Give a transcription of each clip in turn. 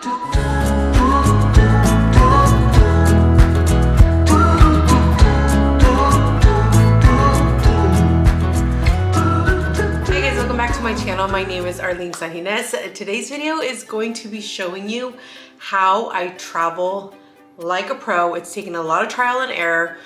My channel. My name is Arlyne Sanjines. Today's video is going to be showing you how I travel like a pro. It's taken a lot of trial and error.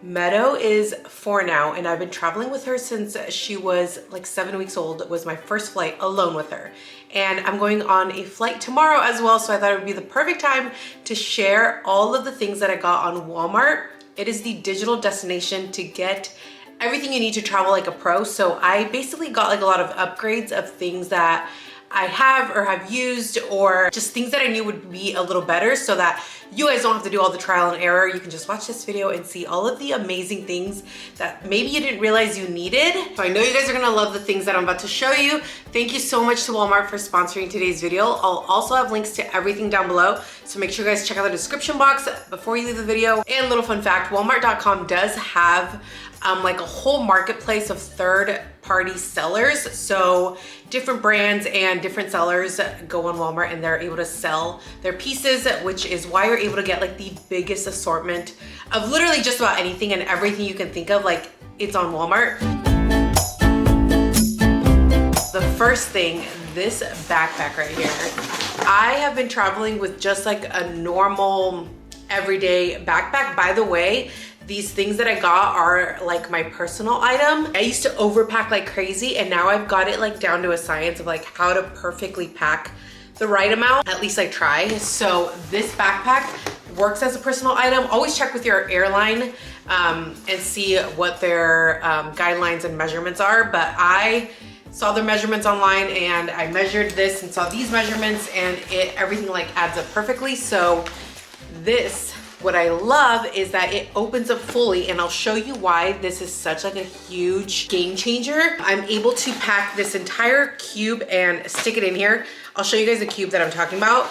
Meadow is 4 now, and I've been traveling with her since she was like 7 weeks old. It was my first flight alone with her. And I'm going on a flight tomorrow as well, so I thought it would be the perfect time to share all of the things that I got on Walmart. It is the digital destination to get everything you need to travel like a pro. So I basically got like a lot of upgrades of things that I have or have used, or just things that I knew would be a little better, so that you guys don't have to do all the trial and error. You can just watch this video and see all of the amazing things that maybe you didn't realize you needed. So I know you guys are gonna love the things that I'm about to show you. Thank you so much to Walmart for sponsoring today's video. I'll also have links to everything down below, so make sure you guys check out the description box before you leave the video. And little fun fact, Walmart.com does have like a whole marketplace of third-party sellers. So different brands and different sellers go on Walmart and they're able to sell their pieces, which is why you're able to get like the biggest assortment of literally just about anything and everything you can think of. Like, it's on Walmart. The first thing, this backpack right here. I have been traveling with just like a normal everyday backpack. By the way, these things that I got are like my personal item. I used to overpack like crazy, and now I've got it like down to a science of like how to perfectly pack the right amount. At least I try. So this backpack works as a personal item. Always check with your airline and see what their guidelines and measurements are. But I saw their measurements online and I measured this and saw these measurements, and everything like adds up perfectly. So this, what I love is that it opens up fully, and I'll show you why this is such like a huge game changer. I'm able to pack this entire cube and stick it in here. I'll show you guys the cube that I'm talking about.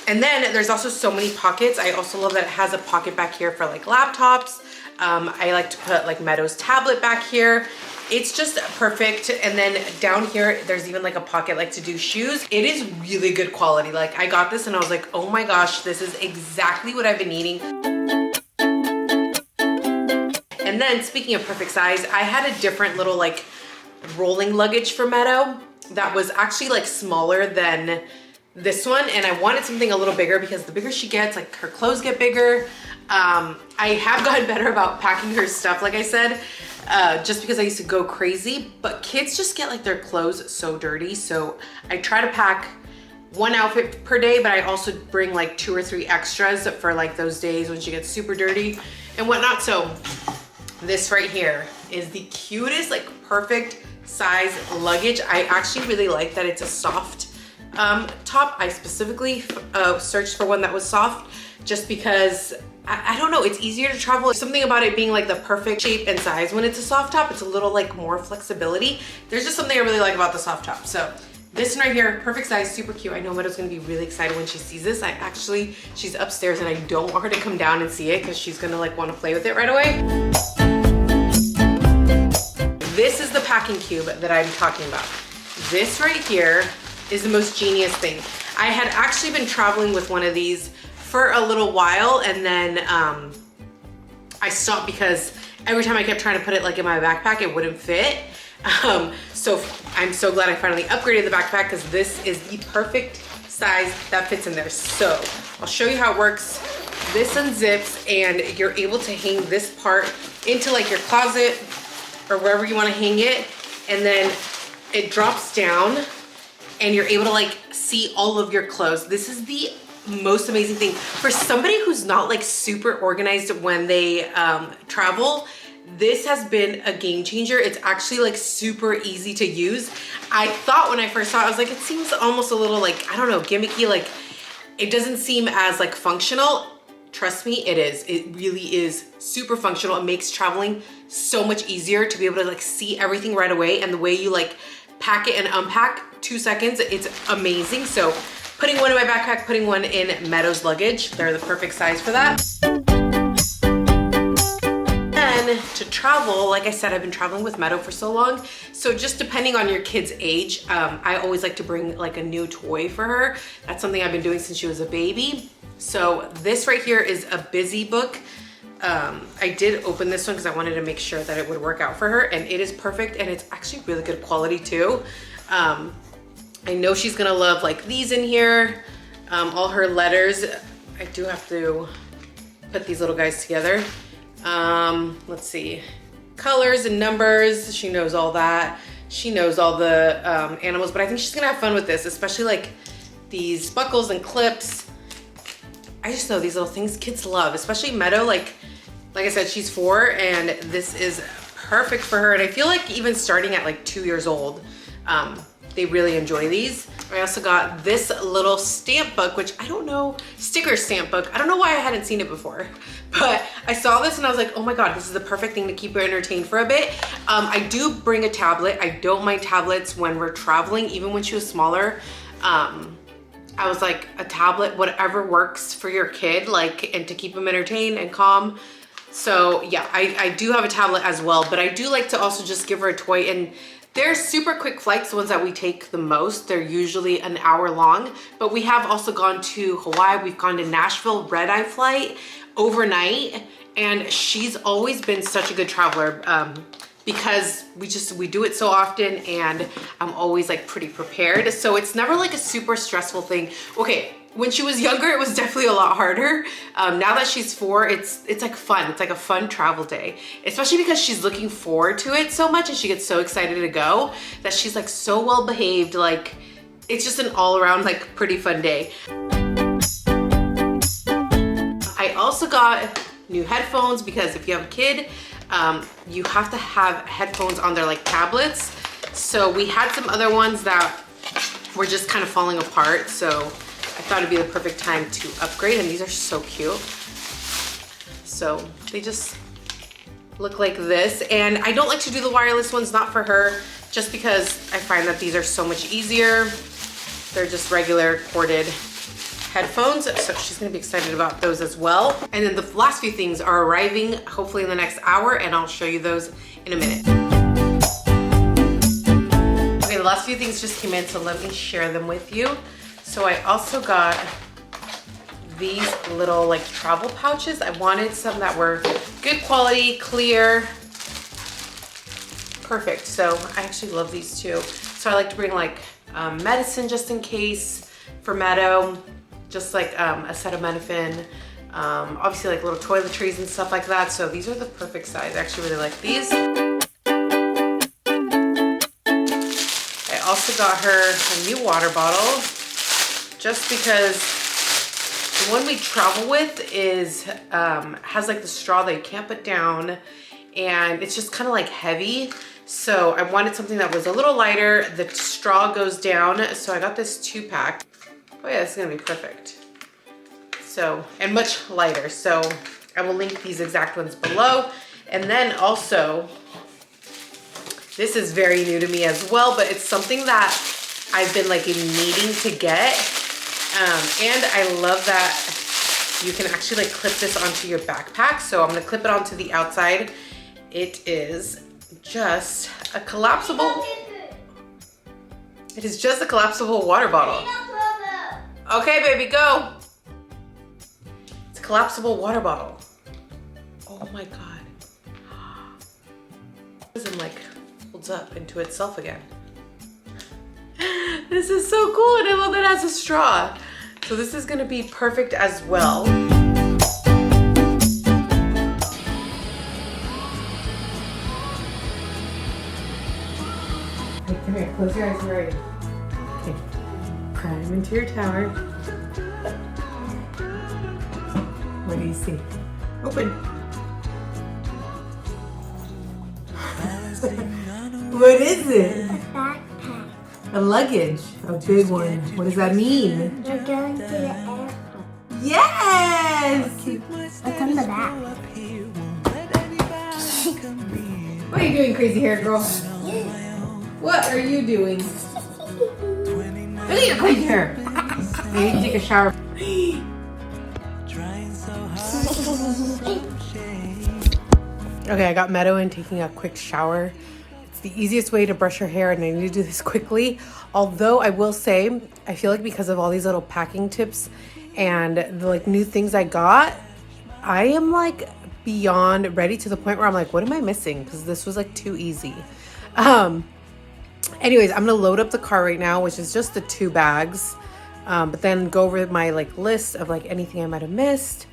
And then there's also so many pockets. I also love that it has a pocket back here for like laptops. I like to put like Meadow's tablet back here. It's just perfect. And then down here, there's even like a pocket like to do shoes. It is really good quality. Like, I got this and I was like, oh my gosh, this is exactly what I've been needing. And then speaking of perfect size, I had a different little like rolling luggage for Meadow that was actually like smaller than this one. And I wanted something a little bigger because the bigger she gets, like her clothes get bigger. I have gotten better about packing her stuff, like I said, just because I used to go crazy, but kids just get like their clothes so dirty. So I try to pack one outfit per day, but I also bring like 2 or 3 extras for like those days when she gets super dirty and whatnot. So this right here is the cutest, like perfect size luggage. I actually really like that it's a soft top. I specifically searched for one that was soft just because I don't know, it's easier to travel. Something about it being like the perfect shape and size. When it's a soft top, it's a little like more flexibility. There's just something I really like about the soft top. So this one right here, perfect size, super cute. I know Meadow's gonna be really excited when she sees this. She's upstairs and I don't want her to come down and see it because she's gonna like want to play with it right away. This is the packing cube that I'm talking about. This right here is the most genius thing. I had actually been traveling with one of these for a little while, and then I stopped because every time I kept trying to put it like in my backpack, it wouldn't fit. So I'm so glad I finally upgraded the backpack because this is the perfect size that fits in there. So I'll show you how it works. This unzips and you're able to hang this part into like your closet or wherever you want to hang it, and then it drops down and you're able to like see all of your clothes. This is the most amazing thing for somebody who's not like super organized when they travel. This has been a game changer. It's actually like super easy to use. I thought when I first saw it, I was like, it seems almost a little like, I don't know, gimmicky. Like, it doesn't seem as like functional. Trust me, it is. It really is super functional. It makes traveling so much easier to be able to like see everything right away, and the way you like pack it and unpack, 2 seconds, it's amazing. So putting one in my backpack, putting one in Meadow's luggage, they're the perfect size for that. And fun to travel. Like I said, I've been traveling with Meadow for so long. So just depending on your kid's age, I always like to bring like a new toy for her. That's something I've been doing since she was a baby. So this right here is a busy book. I did open this one because I wanted to make sure that it would work out for her, and it is perfect, and it's actually really good quality too. I know she's gonna love like these in here, all her letters. I do have to put these little guys together. Let's see, colors and numbers. She knows all that. She knows all the animals, but I think she's gonna have fun with this, especially like these buckles and clips. I just know these little things kids love, especially Meadow. Like I said, she's 4 and this is perfect for her. And I feel like even starting at like 2 years old, they really enjoy these. I also got this little stamp book, which I don't know, sticker stamp book. I don't know why I hadn't seen it before, but I saw this and I was like, oh my God, this is the perfect thing to keep her entertained for a bit. I do bring a tablet. I don't mind tablets when we're traveling, even when she was smaller. I was like, a tablet, whatever works for your kid, like, and to keep them entertained and calm. So yeah, I do have a tablet as well, but I do like to also just give her a toy, and they're super quick flights, the ones that we take the most. They're usually an hour long, but we have also gone to Hawaii. We've gone to Nashville, red-eye flight overnight, and she's always been such a good traveler because we do it so often, and I'm always like pretty prepared. So it's never like a super stressful thing. Okay, when she was younger, it was definitely a lot harder. Now that she's 4, it's like fun. It's like a fun travel day, especially because she's looking forward to it so much and she gets so excited to go that she's like so well behaved. Like it's just an all around like pretty fun day. I also got new headphones because if you have a kid, you have to have headphones on their like tablets. So we had some other ones that were just kind of falling apart. So I thought it'd be the perfect time to upgrade, and these are so cute. So they just look like this, and I don't like to do the wireless ones, not for her, just because I find that these are so much easier. They're just regular corded headphones, so she's gonna be excited about those as well. And then the last few things are arriving hopefully in the next hour, and I'll show you those in a minute. Okay, the last few things just came in, so let me share them with you. So I also got these little like travel pouches. I wanted some that were good quality, clear, perfect. So I actually love these too. So I like to bring like medicine just in case for Meadow, just like acetaminophen, obviously like little toiletries and stuff like that. So these are the perfect size. I actually really like these. I also got her a new water bottle, just because the one we travel with is has like the straw that you can't put down, and it's just kind of like heavy. So I wanted something that was a little lighter. The straw goes down, so I got this 2-pack. Oh yeah, this is gonna be perfect. So, and much lighter. So I will link these exact ones below. And then also, this is very new to me as well, but it's something that I've been like needing to get. And I love that you can actually like clip this onto your backpack. So I'm gonna clip it onto the outside. It is just a collapsible, water bottle. Okay, baby, go. It's a collapsible water bottle. Oh my God. And like folds up into itself again. This is so cool, and I love that it has a straw. So this is gonna be perfect as well. Hey, come here, close your eyes, where are you? Okay, climb into your tower. What do you see? Open. What is it? A backpack. A luggage, a big one. What does that mean? We're going to the airport. Yes! What's on the back? What are you doing, crazy hair girl? What are you doing? Look at your crazy hair. You need to take a shower. Okay, I got Meadow in taking a quick shower. It's the easiest way to brush her hair, and I need to do this quickly. Although I will say, I feel like because of all these little packing tips and the like new things I got, I am like beyond ready to the point where I'm like, what am I missing? Because this was like too easy. Anyways, I'm gonna load up the car right now, which is just the 2 bags. But then go over my like list of like anything I might have missed.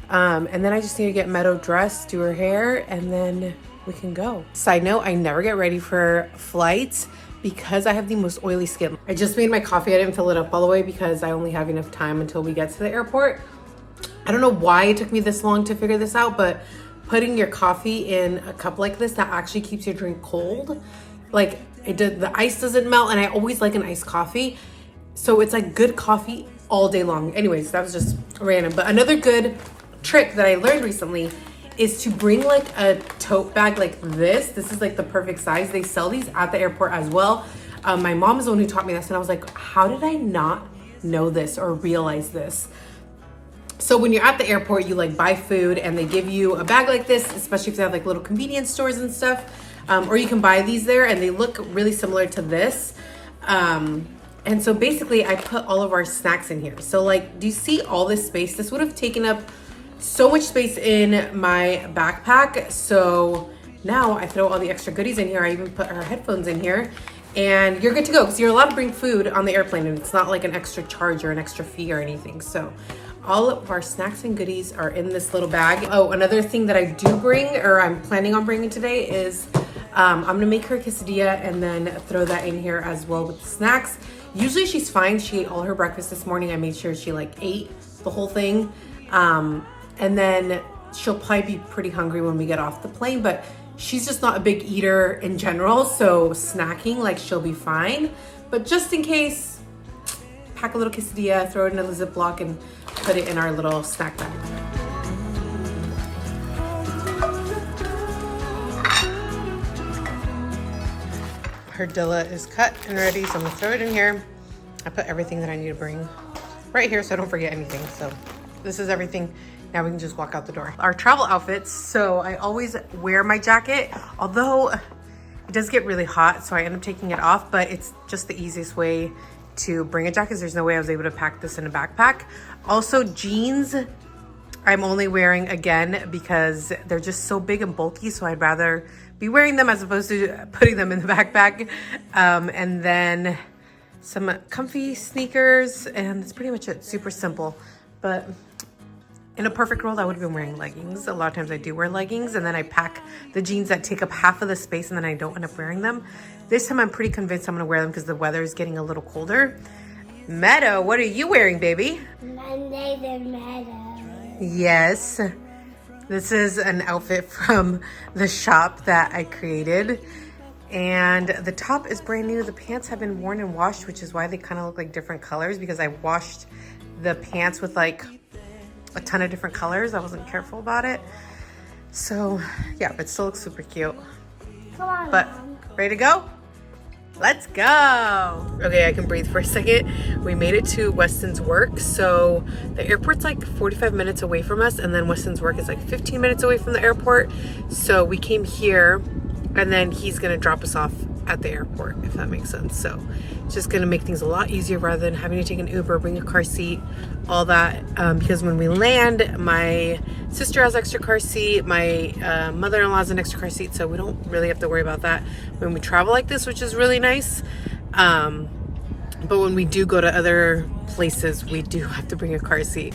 And then I just need to get Meadow dressed, do her hair, and then we can go. Side note, I never get ready for flights because I have the most oily skin. I just made my coffee. I didn't fill it up all the way because I only have enough time until we get to the airport. I don't know why it took me this long to figure this out, but putting your coffee in a cup like this, that actually keeps your drink cold. Like the ice doesn't melt, and I always like an iced coffee. So it's like good coffee all day long. Anyways, that was just random. But another good trick that I learned recently is to bring like a tote bag like this. This is like the perfect size. They sell these at the airport as well. My mom is the one who taught me this, and I was like, how did I not know this or realize this? So when you're at the airport, you like buy food and they give you a bag like this, especially if they have like little convenience stores and stuff. Or you can buy these there, and they look really similar to this. And so basically I put all of our snacks in here. So like, do you see all this space? This would have taken up so much space in my backpack. So now I throw all the extra goodies in here. I even put our headphones in here, and you're good to go because you're allowed to bring food on the airplane, and it's not like an extra charge or an extra fee or anything. So all of our snacks and goodies are in this little bag. Oh, another thing that I do bring, or I'm planning on bringing today, is I'm gonna make her a quesadilla and then throw that in here as well with the snacks. Usually she's fine. She ate all her breakfast this morning. I made sure she like ate the whole thing. And then she'll probably be pretty hungry when we get off the plane, but she's just not a big eater in general. So snacking, like, she'll be fine. But just in case, pack a little quesadilla, throw it in a Ziploc, and put it in our little snack bag. Her dilla is cut and ready, so I'm gonna throw it in here. I put everything that I need to bring right here so I don't forget anything. So this is everything. Now we can just walk out the door. Our travel outfits. So I always wear my jacket, although it does get really hot, so I end up taking it off, but it's just the easiest way to bring a jacket. There's no way I was able to pack this in a backpack. Also, jeans, I'm only wearing again because they're just so big and bulky, so I'd rather be wearing them as opposed to putting them in the backpack. And then some comfy sneakers, and that's pretty much it. Super simple. But in a perfect world, I would have been wearing leggings. A lot of times I do wear leggings, and then I pack the jeans that take up half of the space, and then I don't end up wearing them. This time I'm pretty convinced I'm gonna wear them because the weather is getting a little colder. Meadow, what are you wearing, baby? Monday the Meadow. Yes. This is an outfit from the shop that I created. And the top is brand new. The pants have been worn and washed, which is why they kind of look like different colors, because I washed the pants with like a ton of different colors. I wasn't careful about it. So yeah, but it still looks super cute. Come on, But Mom. ready to go? Let's go. Okay, I can breathe for a second. We made it to Weston's work. So the airport's like 45 minutes away from us, and then Weston's work is like 15 minutes away from the airport. So we came here, and then he's gonna drop us off at the airport, if that makes sense. So it's just gonna make things a lot easier rather than having to take an Uber, bring a car seat, all that. Because when we land, my sister has extra car seat, my mother-in-law has an extra car seat, so we don't really have to worry about that when we travel like this, which is really nice. But when we do go to other places, we do have to bring a car seat.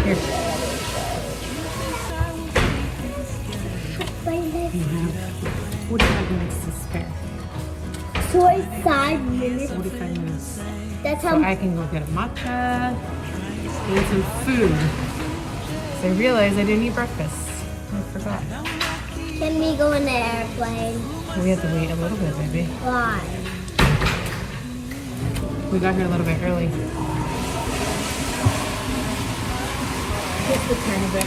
Here. 45 minutes to spare. 45 minutes. 45 minutes. That's So how. I can go get a matcha and some food. So I realized I didn't eat breakfast. I forgot. Can we go in the airplane? We have to wait a little bit, baby. Why? We got here a little bit early. Just a tiny bit.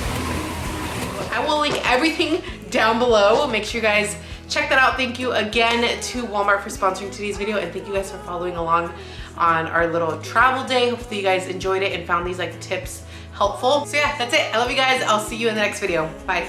I will link everything down below. Make sure you guys check that out. Thank you again to Walmart for sponsoring today's video, and thank you guys for following along on our little travel day. Hopefully you guys enjoyed it and found these like tips helpful. So yeah, that's it. I love you guys. I'll see you in the next video. Bye.